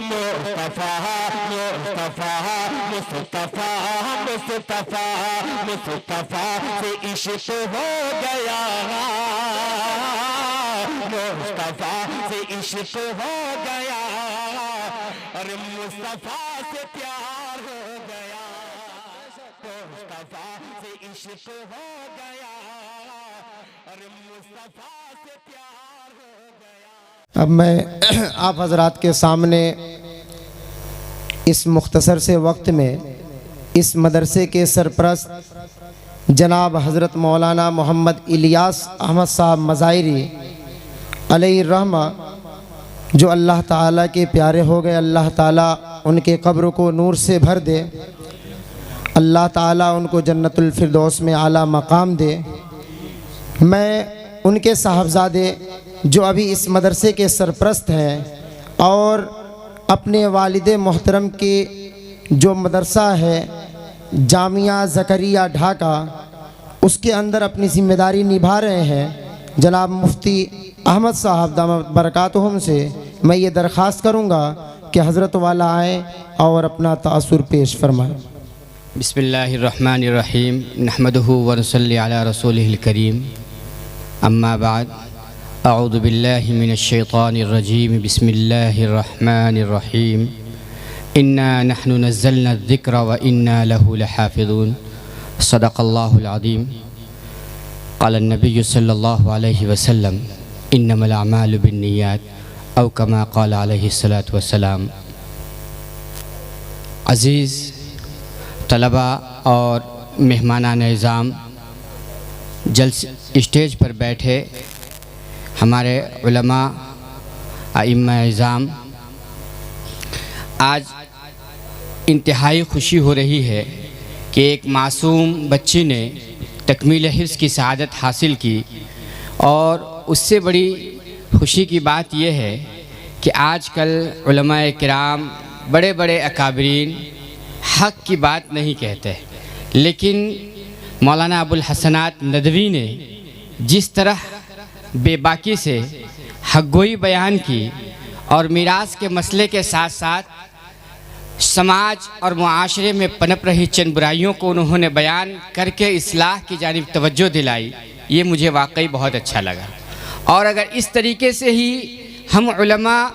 मुस्तफा मुस्तफा मुस्तफा मुस्तफा मुस्तफा से इश्क हो गया, मुस्तफा से इश्क हो गया, अरे मुस्तफा से प्यार हो गया, मुस्तफा से इश्क हो गया, अरे मुस्तफा से प्यार हो गया। अब मैं आप हजरात के सामने इस मुख्तसर से वक्त में इस मदरसे के सरपरस्त जनाब हज़रत मौलाना मोहम्मद इलियास अहमद साहब मज़ाहिरी अलैहिर्रहमा, जो अल्लाह ताला के प्यारे हो गए, अल्लाह ताला उनके कब्र को नूर से भर दे, अल्लाह ताला उनको जन्नतुल फिरदौस में आला मकाम दे। मैं उनके साहबजादे जो अभी इस मदरसे के सरपरस्त हैं और अपने वालिद मोहतरम के जो मदरसा है जामिया ज़करिया ढाका, उसके अंदर अपनी ज़िम्मेदारी निभा रहे हैं, जनाब मुफ्ती अहमद साहब दामत बरकातुहुम से मैं ये दरख्वास्त करूँगा कि हज़रत वाला आएँ और अपना तासुर पेश फरमाएँ। बिस्मिल्लाहिर्रहमानिर्रहीम नहमदुहु व नसल्ली अला रसूलिहिल करीम, अम्मा बाद, अऊज़ु बिल्लाहि मिनश शैतानिर रजीम, बिस्मिल्लाहिर्रहमानिर्रहीम, इन्ना नहनु नज़्ज़लना ज़िक्र व इन्ना लहु लहाफ़िज़ून, सदक़ल्लाहुल अज़ीम। क़ाल नबी सल्लल्लाहु अलैहि वसल्लम, इन्नमल अमालु बिन्नियात, औ कमा क़ाल अलैहिस्सलातु वस्सलाम। अज़ीज़ तलबा और मेहमानान निज़ाम, जल्स स्टेज पर बैठे हमारे उलमा आइम्मा इज़ाम, आज इंतहाई खुशी हो रही है कि एक मासूम बच्ची ने तकमील हिफ्ज़ की शहादत हासिल की, और उससे बड़ी खुशी की बात यह है कि आजकल उलमाए किराम, बड़े बड़े अकाबरीन हक़ की बात नहीं कहते, लेकिन मौलाना अबुल हसनात नदवी ने जिस तरह बेबाकी से हक़गोई बयान की और मीरास के मसले के साथ साथ समाज और मुआशरे में पनप रही चंद बुराइयों को उन्होंने बयान करके इस्लाह की जानिब तवज्जो दिलाई, ये मुझे वाकई बहुत अच्छा लगा। और अगर इस तरीके से ही हम उलमा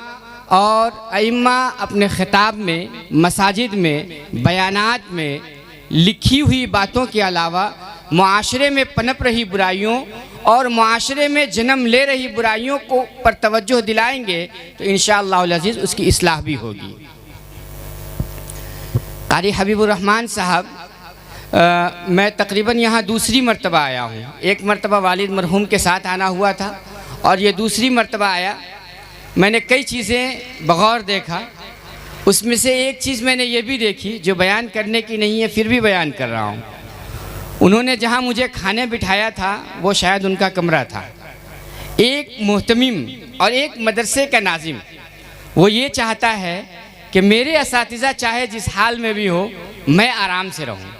और अइम्मा अपने ख़िताब में, मसाजिद में, बयानात में लिखी हुई बातों के अलावा मुआशरे में पनप रही बुराइयों और मुआशरे में जन्म ले रही बुराइयों को पर तवज्जो दिलाएंगे तो इंशाअल्लाह अज़ीज़ उसकी इस्लाह भी होगी। कारी हबीबुर रहमान साहब, मैं तकरीबन यहाँ दूसरी मर्तबा आया हूँ। एक मर्तबा वालिद मरहूम के साथ आना हुआ था और ये दूसरी मर्तबा आया। मैंने कई चीज़ें बगौर देखा, उसमें से एक चीज़ मैंने ये भी देखी जो बयान करने की नहीं है, फिर भी बयान कर रहा हूँ। उन्होंने जहाँ मुझे खाने बिठाया था वो शायद उनका कमरा था। एक मुहतमिम और एक मदरसे का नाजिम वो ये चाहता है कि मेरे असातिज़ा चाहे जिस हाल में भी हो मैं आराम से रहूं,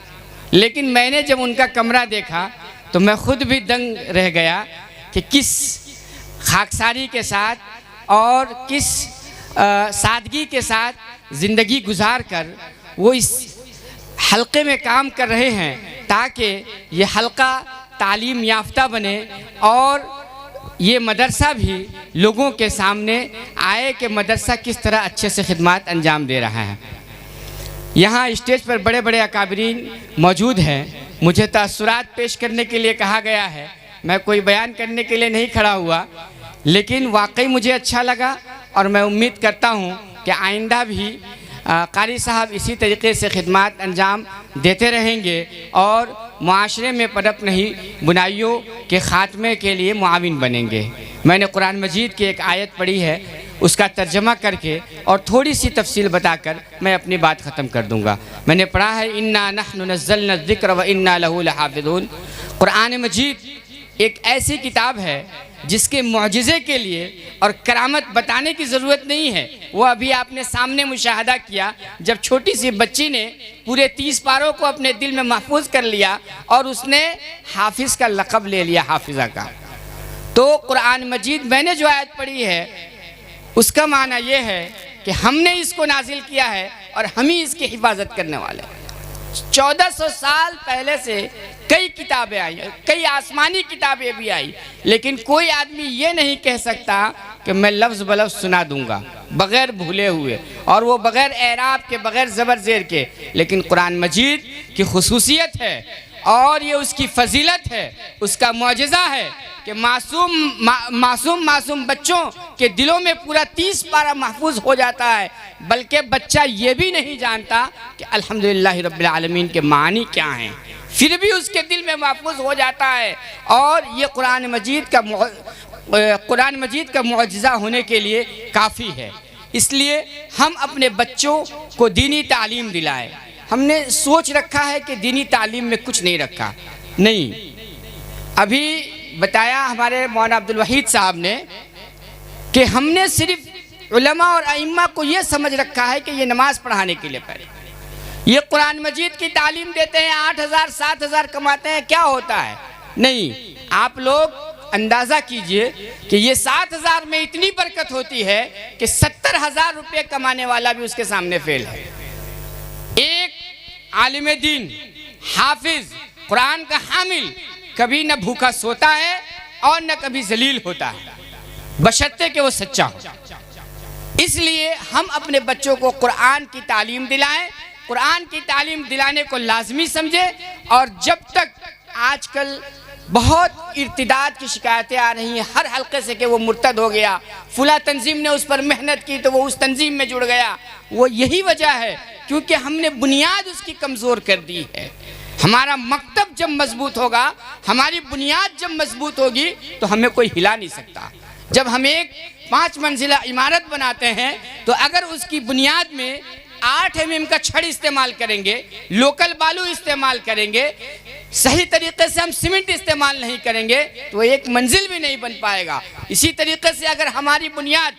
लेकिन मैंने जब उनका कमरा देखा तो मैं ख़ुद भी दंग रह गया कि किस खाकसारी के साथ और किस सादगी के साथ ज़िंदगी गुजार कर वो इस हल्के में काम कर रहे हैं ताकि ये हल्का तालीम याफ्ता बने और ये मदरसा भी लोगों के सामने आए कि मदरसा किस तरह अच्छे से खिदमत अंजाम दे रहा है। यहाँ स्टेज पर बड़े बड़े अकाबरीन मौजूद हैं, मुझे तासुरात पेश करने के लिए कहा गया है। मैं कोई बयान करने के लिए नहीं खड़ा हुआ, लेकिन वाकई मुझे अच्छा लगा और मैं उम्मीद करता हूँ कि आइंदा भी कारी साहब इसी तरीके से खिदमत अंजाम देते रहेंगे और मुआशरे में पनप नहीं बुराइयों के ख़ात्मे के लिए मुआविन बनेंगे। मैंने कुरान मजीद की एक आयत पढ़ी है, उसका तर्जमा करके और थोड़ी सी तफसील बताकर मैं अपनी बात ख़त्म कर दूँगा। मैंने पढ़ा है, इन्ना नहनु नज़्ज़लना ज़िक्र व इन्ना लहु लहाफ़िज़ून। कुरान मजीद एक ऐसी किताब है जिसके मुअजिज़े के लिए और करामत बताने की ज़रूरत नहीं है। वो अभी आपने सामने मुशाहदा किया जब छोटी सी बच्ची ने पूरे 30 पारों को अपने दिल में महफूज कर लिया और उसने हाफिज़ का लक़ब ले लिया, हाफिज़ा का। तो कुरान मजीद मैंने जो आयत पढ़ी है उसका माना ये है कि हमने इसको नाजिल किया है और हम ही इसकी हिफाजत करने वाले हैं। 1400 साल पहले से कई किताबें आई, कई आसमानी किताबें भी आई, लेकिन कोई आदमी ये नहीं कह सकता कि मैं लफ्ज़ बलफ्ज़ सुना दूंगा बग़ैर भूले हुए, और वो बग़ैर एराब के, बग़ैर ज़बर ज़ेर के। लेकिन कुरान मजीद की खुसूसियत है और ये उसकी फजीलत है, उसका मौजज़ा है कि मासूम बच्चों के दिलों में पूरा 30 पारा महफूज हो जाता है, बल्कि बच्चा ये भी नहीं जानता कि अल्हम्दुलिल्लाह रब्बिल आलमीन के मानी क्या हैं, फिर भी उसके दिल में महफूज हो जाता है। और ये कुरान मजीद का मुअज्जिज़ा होने के लिए काफ़ी है। इसलिए हम अपने बच्चों को दीनी तालीम दिलाएं। हमने सोच रखा है कि दीनी तालीम में कुछ नहीं रखा, नहीं। अभी बताया हमारे मौलाना अब्दुल वहीद साहब ने कि हमने सिर्फ उलमा और अइम्मा को ये समझ रखा है कि ये नमाज पढ़ाने के लिए पढ़े, ये कुरान मजीद की तालीम देते हैं, 8000 7000 कमाते हैं, क्या होता है? नहीं, आप लोग अंदाज़ा कीजिए कि ये 7000 में इतनी बरकत होती है कि 70,000 रुपये कमाने वाला भी उसके सामने फेल है। एक आलिम दीन, हाफिज, कुरान का हामिल कभी न भूखा सोता है और न कभी जलील होता है, बशर्ते कि वो सच्चा हो। इसलिए हम अपने बच्चों को कुरान की तालीम दिलाएं, कुरान की तालीम दिलाने को लाजमी समझे। और जब तक आजकल बहुत इर्तिदाद की शिकायतें आ रही हैं हर हल्के से कि वो मुर्तद हो गया, फुला तंजीम ने उस पर मेहनत की तो वो उस तंजीम में जुड़ गया, वो यही वजह है क्योंकि हमने बुनियाद उसकी कमज़ोर कर दी है। हमारा मकतब जब मजबूत होगा, हमारी बुनियाद जब मजबूत होगी तो हमें कोई हिला नहीं सकता। जब हम एक 5 मंजिला इमारत बनाते हैं तो अगर उसकी बुनियाद में 8 mm का छड़ इस्तेमाल करेंगे, लोकल बालू इस्तेमाल करेंगे, सही तरीके से हम सीमेंट इस्तेमाल नहीं करेंगे तो एक मंजिल भी नहीं बन पाएगा। इसी तरीके से अगर हमारी बुनियाद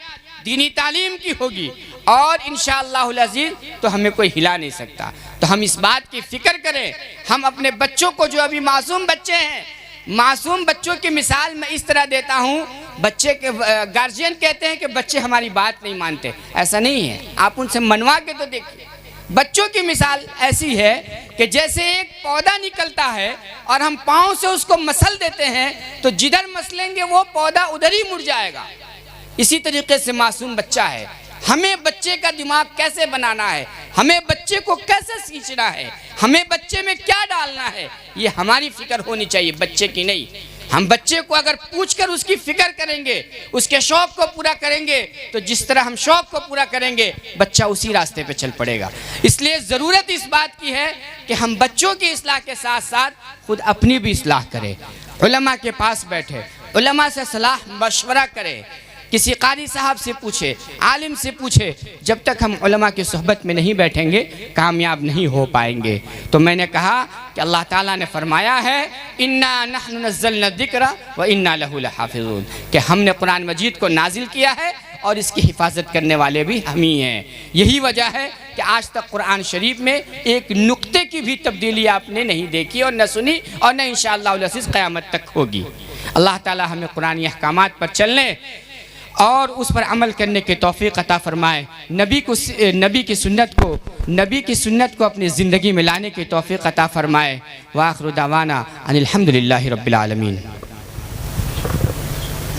दीनी तालीम की होगी और इंशाअल्लाहुल अज़ीज़ तो हमें कोई हिला नहीं सकता। तो हम इस बात की फ़िक्र करें। हम अपने बच्चों को, जो अभी मासूम बच्चे हैं, मासूम बच्चों की मिसाल मैं इस तरह देता हूँ, बच्चे के गार्जियन कहते हैं कि बच्चे हमारी बात नहीं मानते, ऐसा नहीं है। आप उनसे मनवा के तो देखिए। बच्चों की मिसाल ऐसी है कि जैसे एक पौधा निकलता है और हम पाँव से उसको मसल देते हैं तो जिधर मसलेंगे वो पौधा उधर ही मुड़ जाएगा। इसी तरीके से मासूम बच्चा है। हमें बच्चे का दिमाग कैसे बनाना है, हमें बच्चे को कैसे सींचना है, हमें बच्चे में क्या डालना है, ये हमारी फिक्र होनी चाहिए, बच्चे की नहीं। हम बच्चे को अगर पूछकर उसकी फिक्र करेंगे, उसके शौक को पूरा करेंगे, तो जिस तरह हम शौक को पूरा करेंगे बच्चा उसी रास्ते पे चल पड़ेगा। इसलिए ज़रूरत इस बात की है कि हम बच्चों की इस्लाह के साथ साथ खुद अपनी भी इस्लाह करें। उलमा के पास बैठे, उलमा से सलाह मशवरा करें, किसी कारी साहब से पूछे, आलिम से पूछे। जब तक हम उलमा की सोहबत में नहीं बैठेंगे कामयाब नहीं हो पाएंगे। तो मैंने कहा कि अल्लाह ताला ने फरमाया है इन्ना नहनु नज़्ज़लना ज़िक्रा व इन्ना लहु लहाफ़िज़ून, कि हमने कुरान मजीद को नाजिल किया है और इसकी हिफाजत करने वाले भी हम ही हैं। यही वजह है कि आज तक कुरान शरीफ में एक नुक्ते की भी तब्दीली आपने नहीं देखी और न सुनी और न इंशाअल्लाह अज़ीज़ क़यामत तक होगी। अल्लाह ताला हमें कुरानी अहकामात पर चलने और उस पर अमल करने के तौफीक अता फरमाए। नबी की सुन्नत को अपनी ज़िंदगी में लाने की तौफीक अता फरमाए। व आखिरु दावाना अनिल हम्दुलिल्लाहि रब्बिल आलमीन।